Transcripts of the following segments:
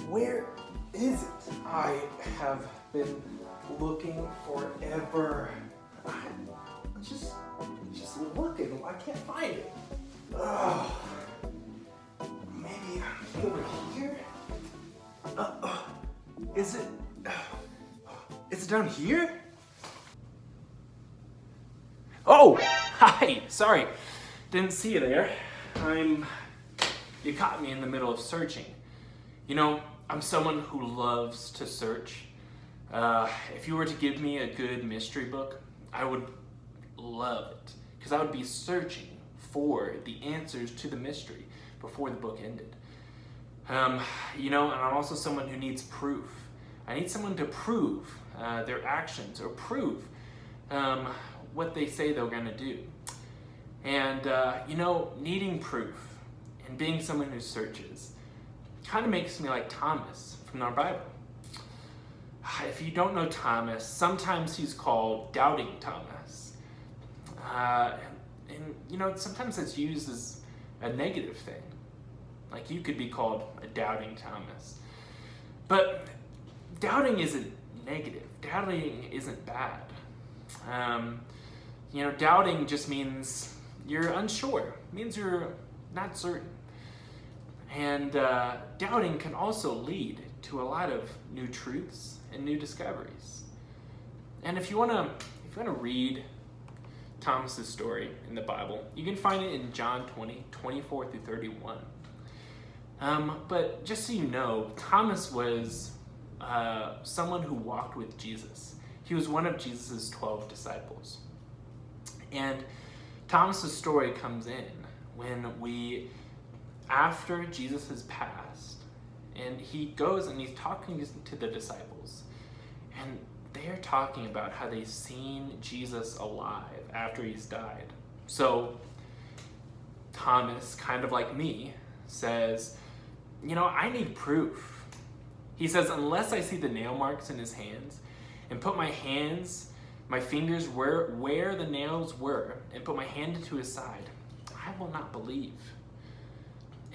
Where is it? I have been looking forever. I'm just looking. I can't find it. Maybe over here? Is it down here? Oh, hi. Sorry. Didn't see you there. You caught me in the middle of searching. You know, I'm someone who loves to search. If you were to give me a good mystery book, I would love it, because I would be searching for the answers to the mystery before the book ended. You know, and I'm also someone who needs proof. I need someone to prove their actions, or prove what they say they're going to do. And, you know, needing proof and being someone who searches kind of makes me like Thomas from our Bible. If you don't know Thomas, sometimes he's called Doubting Thomas. And you know, sometimes it's used as a negative thing. Like, you could be called a Doubting Thomas. But doubting isn't negative. Doubting isn't bad. You know, doubting just means you're unsure. It means you're not certain. And doubting can also lead to a lot of new truths and new discoveries. And if you wanna read Thomas's story in the Bible, you can find it in John 20, 24 through 31. But just so you know, Thomas was someone who walked with Jesus. He was one of Jesus' 12 disciples. And Thomas's story comes in when after Jesus has passed, and he goes and he's talking to the disciples, and they're talking about how they've seen Jesus alive after he's died. So Thomas, kind of like me, says, you know, I need proof. He says, unless I see the nail marks in his hands and put my fingers where the nails were, and put my hand into his side, I will not believe.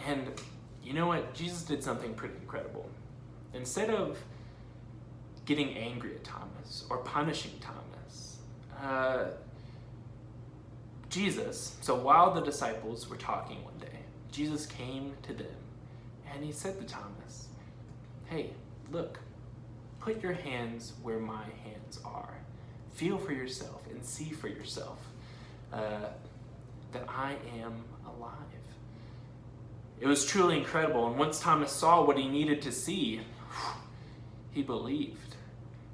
And you know what? Jesus did something pretty incredible. Instead of getting angry at Thomas or punishing Thomas, so while the disciples were talking one day, Jesus came to them and he said to Thomas, hey, look, put your hands where my hands are. Feel for yourself and see for yourself that I am alive. It was truly incredible. And once Thomas saw what he needed to see, he believed.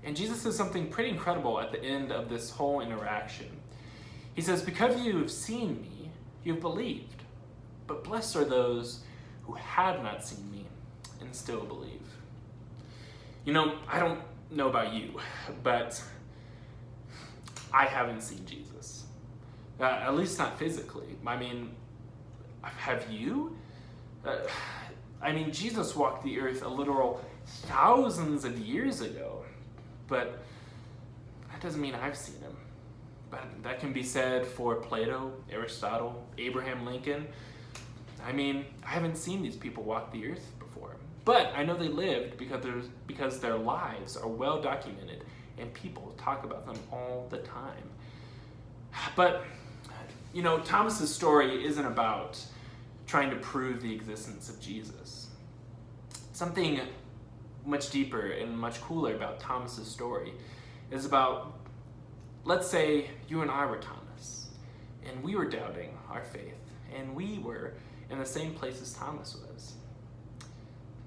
And Jesus says something pretty incredible at the end of this whole interaction. He says, because you have seen me, you have believed. But blessed are those who have not seen me and still believe. You know, I don't know about you, but I haven't seen Jesus. At least not physically. I mean, have you? I mean, Jesus walked the earth a literal thousands of years ago, but that doesn't mean I've seen him. But that can be said for Plato, Aristotle, Abraham Lincoln. I mean, I haven't seen these people walk the earth before, but I know they lived because their lives are well documented and people talk about them all the time. But, you know, Thomas's story isn't about trying to prove the existence of Jesus. Something much deeper and much cooler about Thomas's story is about, let's say you and I were Thomas, and we were doubting our faith, and we were in the same place as Thomas was.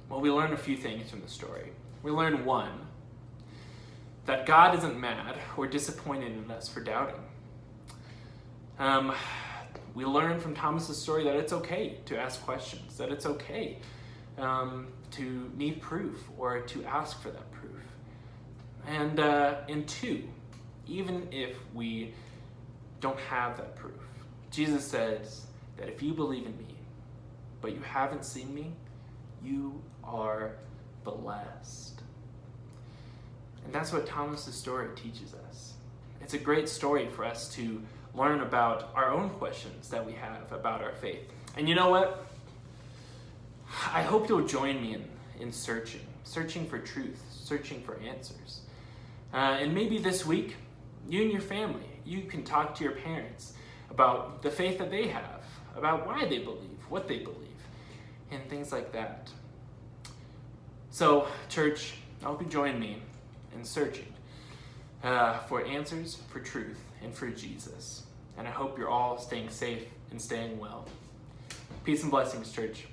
Well, we learn a few things from the story. We learn, one, that God isn't mad or disappointed in us for doubting. We learn from Thomas's story that it's okay to ask questions, that it's okay to need proof or to ask for that proof. And two, even if we don't have that proof, Jesus says that if you believe in me, but you haven't seen me, you are blessed. And that's what Thomas's story teaches us. It's a great story for us to learn about our own questions that we have about our faith. And you know what? I hope you'll join me in searching for truth, searching for answers. And maybe this week, you and your family, you can talk to your parents about the faith that they have, about why they believe, what they believe, and things like that. So, church, I hope you join me in searching for answers, for truth, and for Jesus. And I hope you're all staying safe and staying well. Peace and blessings, church.